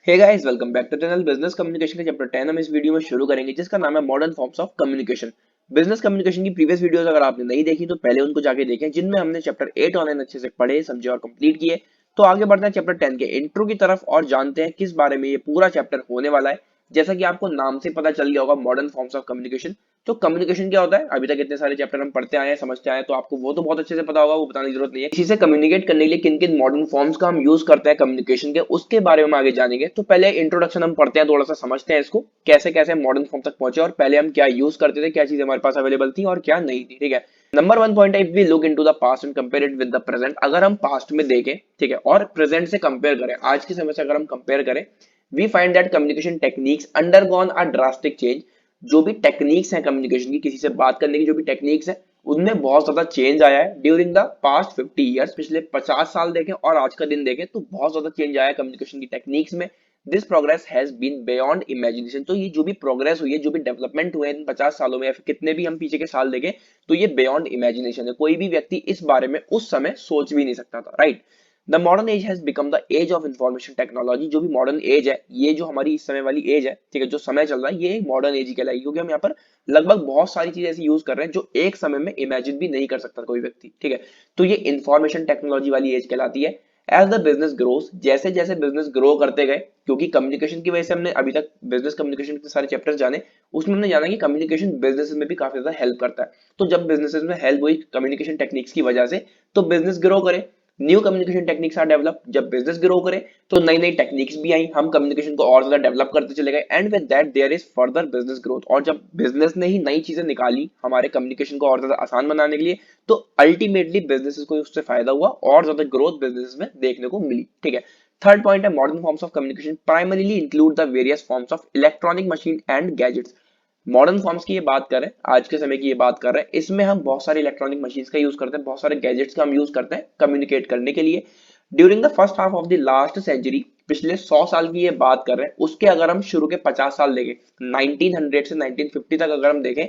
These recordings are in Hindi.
Hey guys, welcome back to channel business communication के चैप्टर 10 हम इस वीडियो में शुरू करेंगे जिसका नाम है modern forms of communication. Business communication की प्रीवियस वीडियोस अगर आपने नहीं देखी तो पहले उनको जाके देखें, जिनमें हमने चैप्टर 8 ऑनलाइन अच्छे से पढ़े, समझे और कंप्लीट किए। तो आगे बढ़ते हैं चैप्टर 10 के इंट्रो की तरफ और जानते हैं किस बारे में ये पूरा चैप्टर होने वाला है। जैसा कि आपको नाम से पता चल गया होगा, मॉडर्न फॉर्म्स ऑफ कम्युनिकेशन। तो कम्युनिकेशन क्या होता है, अभी तक इतने सारे चैप्टर हम पढ़ते आए हैं, समझते आए हैं, तो आपको वो तो बहुत अच्छे से पता होगा, वो बताने की जरूरत नहीं है। इसी से कम्युनिकेट करने के लिए किन किन मॉडर्न फॉर्म्स का हम यूज करते हैं कम्युनिकेशन के, उसके बारे में आगे जानेंगे। तो पहले इंट्रोडक्शन हम पढ़ते हैं, थोड़ा सा समझते हैं इसको, कैसे कैसे मॉडर्न फॉर्म तक पहुंचे और पहले हम क्या यूज करते थे, क्या चीजें हमारे पास अवेलेबल थी और क्या नहीं थी। ठीक है, नंबर वन पॉइंट है, if we look into the past and compare it with the present. अगर हम पास्ट में देखें, ठीक है, और प्रेजेंट से कंपेयर करें, आज के समय से अगर हम कंपेयर करें, we find that communication techniques undergone a drastic change. जो भी टेक्निक्स हैं कम्युनिकेशन की, किसी से बात करने की जो भी टेक्निक्स है, उनमें बहुत ज्यादा चेंज आया है ड्यूरिंग द पास्ट 50 ईयर्स। पिछले 50 साल देखें और आज का दिन देखें तो बहुत ज्यादा चेंज आया है कम्युनिकेशन की टेक्निक्स में। This progress has been beyond imagination. तो ये जो भी प्रोग्रेस हुई है, जो भी डेवलपमेंट हुए हैं इन 50 सालों में, या फिर कितने भी हम पीछे के साल देखें, तो ये बियॉन्ड इमेजिनेशन है। कोई भी व्यक्ति इस बारे में उस समय सोच भी नहीं सकता था, right. The modern age has become the age of information technology. जो भी मॉडर्न एज है, ये जो हमारी इस समय वाली एज है, ठीक है, जो समय चल रहा है, ये मॉडर्न एज ही कहलाएगी, क्योंकि हम यहाँ पर लगभग बहुत सारी चीजें ऐसी यूज कर रहे हैं जो एक समय में इमेजिन भी नहीं कर सकता कोई व्यक्ति। ठीक है, तो ये इंफॉर्मेशन टेक्नोलॉजी वाली एज कहलाती है। एज द बिजनेस ग्रोस, जैसे जैसे बिजनेस ग्रो करते गए, क्योंकि कम्युनिकेशन की वजह से हमने अभी तक बिजनेस कम्युनिकेशन के सारे चैप्टर्स जाने, उसमें हमने जाना कि कम्युनिकेशन बिजनेस में भी काफी ज्यादा हेल्प करता है। तो जब बिजनेसेस में हेल्प हुई कम्युनिकेशन टेक्निक्स की वजह से, तो बिजनेस ग्रो करे, new communication techniques are develop. जब बिजनेस ग्रो करे तो नई नई टेक्निक्स भी आई, हम कम्युनिकेशन को और ज्यादा डेवलप करते चले गए, and with that there is further business growth. और जब बिजनेस ने ही नई चीजें निकाली हमारे कम्युनिकेशन को और ज्यादा आसान बनाने के लिए, तो अल्टीमेटली बिजनेसेस को उससे फायदा हुआ और ज्यादा ग्रोथ बिजनेस में देखने को मिली। ठीक है, थर्ड पॉइंट है, modern forms of communication primarily include the various forms of electronic machine and gadgets. Modern forms की ये बात कर रहे हैं, आज के समय की ये बात कर रहे हैं, इसमें हम बहुत सारे इलेक्ट्रॉनिक मशीन्स का यूज करते हैं, बहुत सारे गैजेट्स का हम यूज करते हैं कम्युनिकेट करने के लिए। During the first half of the last century, पिछले 100 साल की ये बात कर रहे हैं, उसके अगर हम शुरू के 50 साल देखें, 1900 से 1950 तक अगर हम देखें,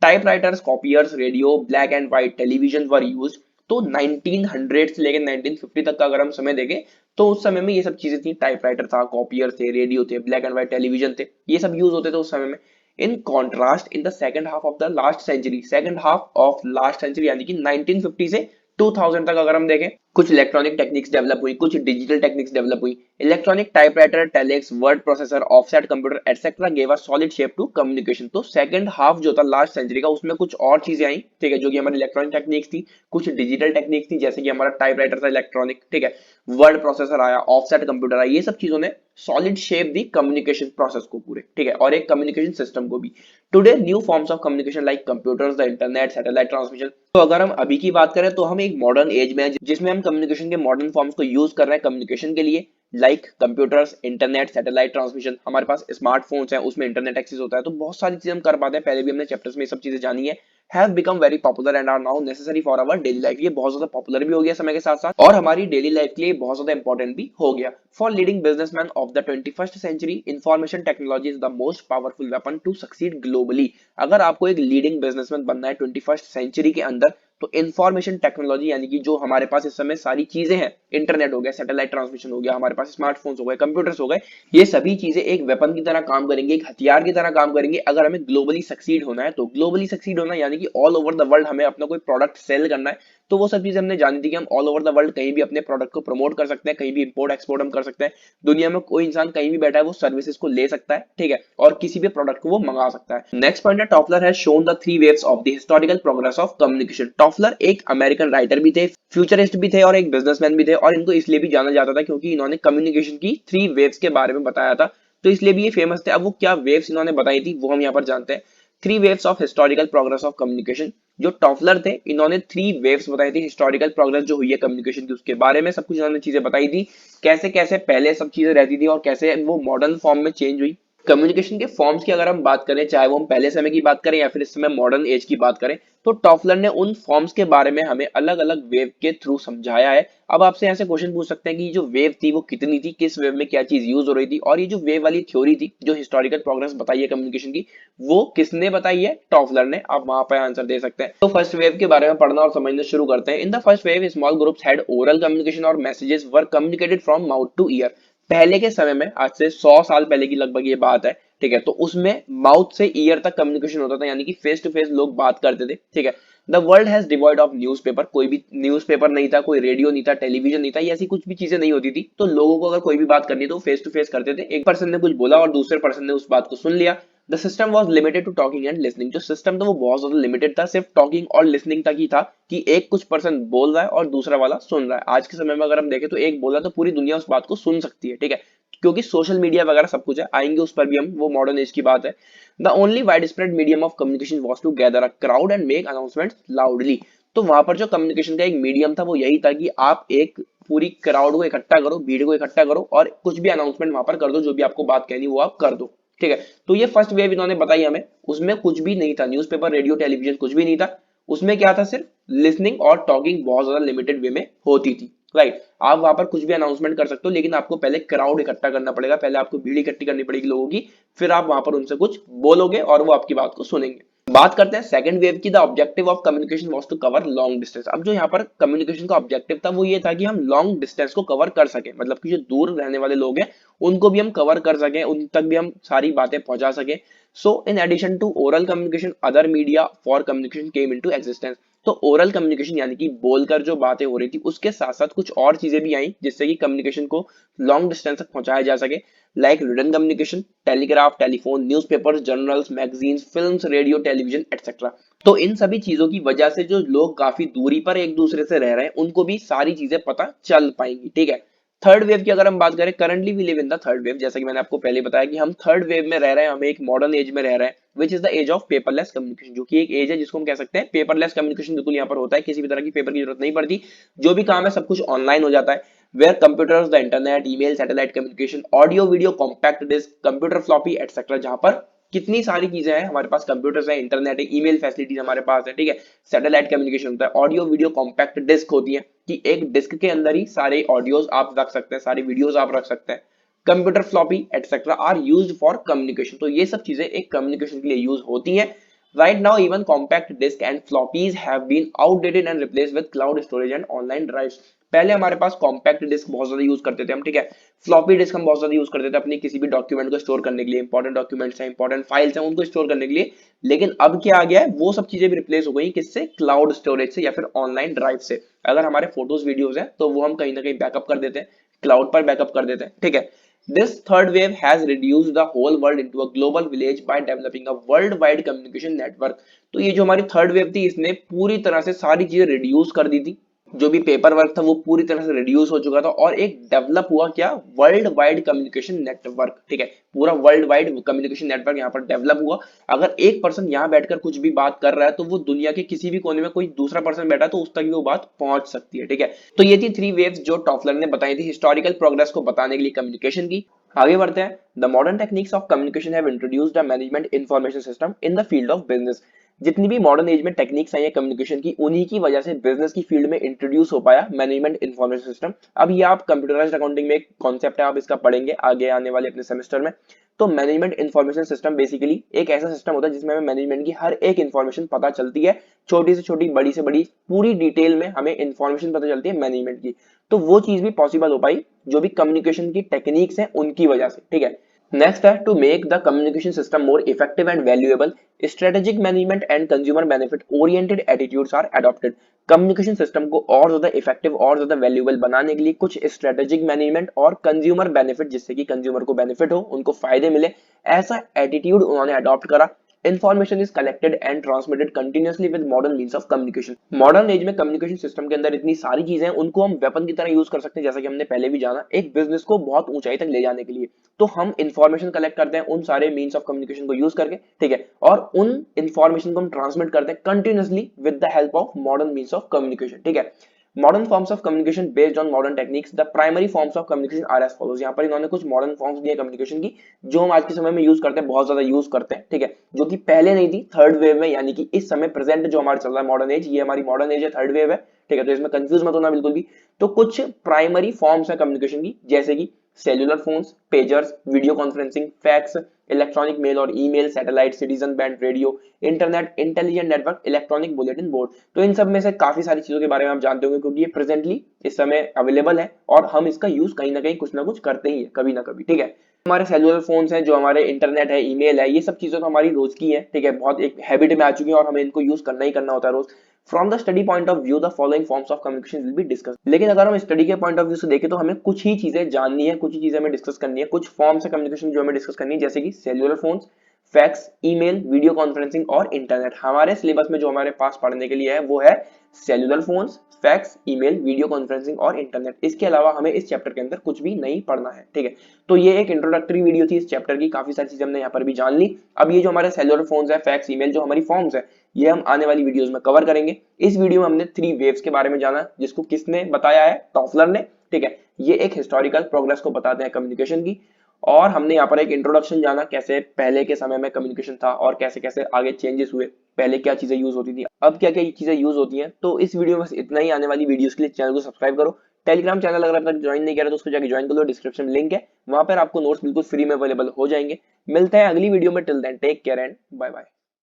typewriters, copiers, radio, black and white television were use. तो 1900 से लेकर 1950 तक का अगर हम समय देखें, तो उस समय में ये सब चीजें थी, टाइपराइटर था, कॉपियर थे, रेडियो थे, ब्लैक एंड व्हाइट टेलीविजन थे, ये सब यूज होते थे उस समय में। In contrast, in the second half of the last century, second half of last century यानी कि 1950 से 2000 तक अगर हम देखें, कुछ इलेक्ट्रॉनिक टेक्निक्स डेवलप हुई, कुछ डिजिटल टेक्निक्स डेवलप हुई। Electronic typewriter, telex, word processor, offset computer etcetera gave a solid shape to communication. तो सेकंड हाफ जो था लास्ट सेंचुरी का, उसमें कुछ और चीजें आई, ठीक है, जो कि हमारी इलेक्ट्रॉनिक टेक्निक्स थी, कुछ डिजिटल टेक्निक्स थी, जैसे कि हमारा टाइपराइटर था इलेक्ट्रॉनिक, ठीक है, वर्ड प्रोसेसर आया, ऑफसेट कंप्यूटर आया, ये सब चीजों ने सॉलिड शेप दी कम्युनिकेशन प्रोसेस को पूरे, ठीक है, और एक कम्युनिकेशन सिस्टम को भी। Today new forms of communication like computers, the internet, satellite transmission. तो अगर हम अभी की बात करें तो हम एक मॉडर्न एज में है, जिसमें हम कम्युनिकेशन के मॉडर्न फॉर्म्स को यूज कर रहे हैं कम्युनिकेशन के लिए, like computers, internet, satellite transmission. हमारे पास स्मार्टफोन्स हैं, उसमें इंटरनेट एक्सेस होता है, तो बहुत सारी चीजें हम कर पाते हैं, पहले भी हमने चैप्टर्स में ये सब चीजें जानी है। Have become very popular and are now necessary for our daily life. ये बहुत ज्यादा पॉपुलर भी हो गया समय के साथ साथ, और हमारी डेली लाइफ के लिए बहुत ज्यादा इंपॉर्टेंट भी हो गया। For leading businessman of the 21st century, information technology is the most powerful weapon to succeed globally. अगर आपको एक लीडिंग बिजनेसमैन बनना है 21st सेंचुरी के अंदर, तो इंफॉर्मेशन टेक्नोलॉजी यानी कि जो हमारे पास इस समय सारी चीजें हैं, इंटरनेट हो गया, सैटेलाइट ट्रांसमिशन हो गया, हमारे पास स्मार्टफोन्स हो गए, कंप्यूटर्स हो गए, ये सभी चीजें एक वेपन की तरह काम करेंगे, एक हथियार की तरह काम करेंगे अगर हमें ग्लोबली सक्सीड होना है। तो ग्लोबली सक्सीड होना यानी कि ऑल ओवर द वर्ल्ड हमें अपना कोई प्रोडक्ट सेल करना है, तो वो सब चीजें हमने जानी थी कि हम ऑल ओवर द वर्ल्ड कहीं भी अपने प्रोडक्ट को प्रमोट कर सकते हैं, कहीं भी इंपोर्ट एक्सपोर्ट हम कर सकते हैं। दुनिया में कोई इंसान कहीं भी बैठा है, वो सर्विसेज को ले सकता है, ठीक है, और किसी भी प्रोडक्ट को वो मंगा सकता है। नेक्स्ट पॉइंट है, Toffler has shown the three waves of the historical progress of communication. Toffler एक अमेरिकन राइटर भी थे, फ्यूचरिस्ट भी थे और एक बिजनेसमैन भी थे, और इनको इसलिए भी जाना जाता था क्योंकि इन्होंने कम्युनिकेशन की थ्री वेव्स के बारे में बताया था, तो इसलिए भी ये फेमस थे। अब वो क्या वेव्स इन्होंने बताई थी वो हम यहाँ पर जानते हैं। Three waves of historical progress of communication. जो टॉफलर थे, इन्होंने थ्री वेव्स बताई थी, हिस्टोरिकल प्रोग्रेस जो हुई है कम्युनिकेशन की, उसके बारे में सब कुछ इन्होंने चीजें बताई थी, कैसे कैसे पहले सब चीजें रहती थी और कैसे वो मॉडर्न फॉर्म में चेंज हुई। कम्युनिकेशन के फॉर्म्स की अगर हम बात करें, चाहे वो हम पहले समय की बात करें या फिर इस समय मॉडर्न एज की बात करें, तो टॉफलर ने उन फॉर्म्स के बारे में हमें अलग अलग वेव के थ्रू समझाया है। अब आपसे यहाँ से क्वेश्चन पूछ सकते हैं कि जो वेव थी वो कितनी थी, किस वेव में क्या चीज यूज हो रही थी, और ये जो वेव वाली थ्योरी थी, जो हिस्टोरिकल प्रोग्रेस बताई है कम्युनिकेशन की, वो किसने बताई है? टॉफलर ने। आप वहां पर आंसर दे सकते हैं। तो फर्स्ट वेव के बारे में पढ़ना और समझना शुरू करते हैं। In the first wave, small groups had oral communication और messages were communicated from mouth to ear. पहले के समय में, आज से 100 साल पहले की लगभग ये बात है, ठीक है, तो उसमें माउथ से ईयर तक कम्युनिकेशन होता था, यानी कि फेस टू फेस लोग बात करते थे, ठीक है। The world has devoid of newspaper, कोई भी न्यूज़पेपर नहीं था, कोई रेडियो नहीं था, टेलीविजन नहीं था, ये ऐसी कुछ भी चीजें नहीं होती थी, तो लोगों को अगर कोई भी बात करनी है तो फेस टू फेस करते थे। एक पर्सन ने कुछ बोला और दूसरे पर्सन ने उस बात को सुन लिया। The system was limited to talking and listening, जो सिस्टम था वो बहुत ज्यादा लिमिटेड था, सिर्फ टॉकिंग और लिसनिंग तक ही था, कि एक कुछ पर्सन बोल रहा है और दूसरा वाला सुन रहा है। आज के समय में अगर हम देखें तो एक बोला तो पूरी दुनिया उस बात को सुन सकती है, ठीक है, क्योंकि सोशल मीडिया वगैरह सब कुछ है, आएंगे उस पर भी हम, वो मॉडर्न एज की बात है। The only wide spread medium of communication was to gather a crowd and make announcement loudly. तो वहां पर जो कम्युनिकेशन का एक मीडियम था वो यही था कि आप एक पूरी क्राउड को इकट्ठा करो, भीड़ को इकट्ठा करो और कुछ भी अनाउंसमेंट वहां पर कर दो, जो भी आपको बात कहनी वो आप कर दो, ठीक है। तो ये फर्स्ट वेव इन्होंने बताई हमें, उसमें कुछ भी नहीं था, न्यूज़पेपर रेडियो टेलीविजन कुछ भी नहीं था, उसमें क्या था, सिर्फ लिसनिंग और टॉकिंग बहुत ज्यादा लिमिटेड वे में होती थी, राइट। आप वहां पर कुछ भी अनाउंसमेंट कर सकते हो, लेकिन आपको पहले क्राउड इकट्ठा करना पड़ेगा, पहले आपको भीड़ इकट्ठी करनी पड़ेगी लोगों की, फिर आप वहां पर उनसे कुछ बोलोगे और वो आपकी बात को सुनेंगे। बात करते हैं सेकंड वेव की। The objective of communication was to cover long distance. अब जो यहाँ पर कम्युनिकेशन का ऑब्जेक्टिव था वो ये था कि हम लॉन्ग डिस्टेंस को कवर कर सके, मतलब कि जो दूर रहने वाले लोग हैं उनको भी हम कवर कर सके, उन तक भी हम सारी बातें पहुंचा सके। So in addition to oral communication other media for communication came into existence. तो ओरल कम्युनिकेशन यानी कि बोलकर जो बातें हो रही थी उसके साथ साथ कुछ और चीजें भी आई जिससे कि कम्युनिकेशन को लॉन्ग डिस्टेंस तक पहुंचाया जा सके, like written communication, telegraph, telephone, newspapers, journals, magazines, films, radio, television etcetera. तो इन सभी चीजों की वजह से जो लोग काफी दूरी पर एक दूसरे से रह रहे हैं उनको भी सारी चीजें पता चल पाएंगी, ठीक है। थर्ड वेव की अगर हम बात करें, currently we live in the third wave, जैसा कि मैंने आपको पहले बताया कि हम थर्ड वेव में रह रहे हैं, हम एक मॉडर्न एज में रह रहे हैं, which is the age of paperless communication, जो कि एक एज है जिसको हम कह सकते हैं पेपरलेस कम्युनिकेशन। बिल्कुल यहाँ पर होता है, किसी भी तरह की पेपर की जरूरत नहीं पड़ती, जो भी काम है सब कुछ ऑनलाइन हो जाता है। Where computers, the internet, email, satellite communication, audio video, compact disc, computer floppy etcetera, जहां पर कितनी सारी चीजें हैं, हमारे पास कंप्यूटर्स है, इंटरनेट है, ईमेल फैसिलिटीज हमारे पास है, ठीक है, सैटेलाइट कम्युनिकेशन होता है, ऑडियो वीडियो कॉम्पैक्ट डिस्क होती है कि एक डिस्क के अंदर ही सारे ऑडियोज आप रख सकते हैं, सारी वीडियोज आप रख सकते हैं, computer floppy etcetera are used for communication. तो ये सब चीजें एक कम्युनिकेशन के लिए यूज होती हैं। Right now, even compact disk and floppies have been outdated and replaced with cloud storage and online drives. पहले हमारे पास कॉम्पैक्ट डिस्क बहुत ज्यादा यूज करते थे हम, ठीक है, फ्लॉपी डिस्क हम बहुत ज्यादा यूज करते थे अपनी किसी भी डॉक्यूमेंट को स्टोर करने के लिए, इंपॉर्टेंट डॉक्यूमेंट्स हैं, इंपॉर्टेंट फाइल्स हैं, उनको स्टोर करने के लिए। लेकिन अब क्या आ गया है, वो सब चीजें भी रिप्लेस हो गई किससे, क्लाउड स्टोरेज से या फिर ऑनलाइन ड्राइव से। अगर हमारे फोटोज वीडियोज है तो वो हम कहीं ना कहीं बैकअप कर देते हैं, क्लाउड पर बैकअप कर देते हैं, ठीक है। This third wave has reduced the whole world into a global village by developing a worldwide communication network. तो ये जो हमारी थर्ड वेव थी इसने पूरी तरह से सारी चीजें रिड्यूस कर दी थी, जो भी पेपर वर्क था वो पूरी तरह से रिड्यूस हो चुका था और एक डेवलप हुआ क्या, वर्ल्ड वाइड कम्युनिकेशन नेटवर्क, ठीक है, पूरा वर्ल्ड वाइड कम्युनिकेशन नेटवर्क यहाँ पर डेवलप हुआ। अगर एक पर्सन यहाँ बैठकर कुछ भी बात कर रहा है तो वो दुनिया के किसी भी कोने में कोई दूसरा पर्सन बैठा तो उस तक भी वो बात पहुंच सकती है, ठीक है। तो ये थी थ्री वेव्स जो टॉफलर ने बताई थी हिस्टोरिकल प्रोग्रेस को बताने के लिए कम्युनिकेशन की। आगे बढ़ते हैं। The modern techniques of communication have introduced a management information system in the field of business. जितनी भी मॉडर्न एज में टेक्निक्स आई है कम्युनिकेशन की, उन्हीं की वजह से बिजनेस की फील्ड में इंट्रोड्यूस हो पाया मैनेजमेंट इंफॉर्मेशन सिस्टम। अब ये आप कंप्यूटराइज्ड अकाउंटिंग में एक कॉन्सेप्ट है, आप इसका पढ़ेंगे आगे आने वाले अपने सेमेस्टर में। तो मैनेजमेंट इंफॉर्मेशन सिस्टम बेसिकली एक ऐसा सिस्टम होता है जिसमें हमें मैनेजमेंट की हर एक इंफॉर्मेशन पता चलती है, छोटी से छोटी, बड़ी से बड़ी, पूरी डिटेल में हमें इंफॉर्मेशन पता चलती है मैनेजमेंट की। तो वो चीज भी पॉसिबल हो पाई जो भी कम्युनिकेशन की टेक्निक्स हैं उनकी वजह से, ठीक है। नेक्स्ट है to make the communication system more effective and valuable, strategic management and consumer benefit oriented attitudes are adopted. Communication system को और ज्यादा इफेक्टिव और ज्यादा वैल्यूएबल बनाने के लिए कुछ स्ट्रेटेजिक मैनेजमेंट और कंज्यूमर बेनिफिट, जिससे कि कंज्यूमर को बेनिफिट हो, उनको फायदे मिले, ऐसा एटीट्यूड उन्होंने अडॉप्ट करा। Information is collected and transmitted continuously with modern means of communication. Modern age में कम्युनिकेशन सिस्टम के अंदर इतनी सारी चीजें हैं, उनको हम वेपन की तरह यूज कर सकते हैं, जैसा कि हमने पहले भी जाना, एक बिजनेस को बहुत ऊंचाई तक ले जाने के लिए। तो हम इंफॉर्मेशन कलेक्ट करते हैं उन सारे मीन्स ऑफ कम्युनिकेशन को यूज करके, ठीक है, और उन इंफॉर्मेशन को हम ट्रांसमिट करते हैं continuously with the help of modern means of communication, ठीक है। Modern forms of communication based on modern techniques, the primary forms of communication R S follows. यहाँ पर इन्होंने कुछ मॉडर्न फॉर्म्स दिए कम्युनिकेशन की जो हम आज के समय में यूज करते हैं, बहुत ज्यादा यूज करते हैं, ठीक है, जो कि पहले नहीं थी थर्ड वेव में, यानी कि इस समय प्रेजेंट जो हमारा चल रहा है मॉडर्न एज, ये हमारी मॉडर्न एज है, थर्ड वेव है, ठीक है। तो इसमें कंफ्यूज मत होना बिल्कुल भी। तो कुछ प्राइमरी फॉर्म्स है कम्युनिकेशन की, जैसे कि cellular phones, pagers, video conferencing, fax, electronic mail और email, satellite, citizen band radio, internet, intelligent network, electronic bulletin board. तो इन सब में से काफी सारी चीजों के बारे में आप जानते होंगे क्योंकि ये प्रेजेंटली इस समय अवेलेबल है और हम इसका यूज कहीं ना कुछ करते ही है कभी ना कभी, ठीक है। हमारे सेलुलर फोन्स हैं, जो हमारे इंटरनेट है, ईमेल है, ये सब चीजें तो हमारी रोज की है, ठीक है, बहुत एक हैबिट में आ चुकी है और हमें इनको यूज करना ही करना होता है रोज। From the study point of view the following forms of communication will be discuss. लेकिन अगर हम स्टडी के पॉइंट ऑफ व्यू से देखें तो हमें कुछ ही चीजें जाननी है, कुछ ही चीजें हमें डिस्कस करनी है, कुछ फॉर्म्स है कम्युनिकेशन जो हमें डिस्कस करनी है, जैसे कि cellular phones, fax, email, video conferencing और इंटरनेट। हमारे सिलेबस में जो हमारे पास पढ़ने के लिए है वो है cellular phones, fax, email, video conferencing और इंटरनेट। इसके अलावा हमें इस चैप्टर के अंदर कुछ भी नहीं पढ़ना है, ठीक है। तो ये एक इंट्रोडक्टरी वीडियो थी इस चैप्टर की, काफी सारी चीजें हमने यहाँ पर भी जान ली। अब ये जो हमारे सेल्युलर फोन्स है, फैक्स, ईमेल, जो हमारी फॉर्म्स है, ये हम आने वाली वीडियोस में कवर करेंगे। इस वीडियो में हमने 3 वेव्स के बारे में जाना, जिसको किसने बताया है, टॉफलर ने, ठीक है। ये एक हिस्टोरिकल प्रोग्रेस को बताते हैं कम्युनिकेशन की। और हमने यहाँ पर एक इंट्रोडक्शन जाना, कैसे पहले के समय में कम्युनिकेशन था और कैसे कैसे आगे चेंजेस हुए, पहले क्या चीजें यूज होती थी, अब क्या क्या चीजें यूज होती हैं। तो इस वीडियो में बस इतना ही। आने वाली वीडियोस के लिए चैनल को सब्सक्राइब करो। टेलीग्राम चैनल अगर अब तक ज्वाइन नहीं किया तो उसको जाकर ज्वाइन कर लो, डिस्क्रिप्शन में लिंक है, वहां पर आपको नोट्स बिल्कुल फ्री में अवेलेबल हो जाएंगे। मिलते हैं अगली वीडियो में, till then take care and bye bye.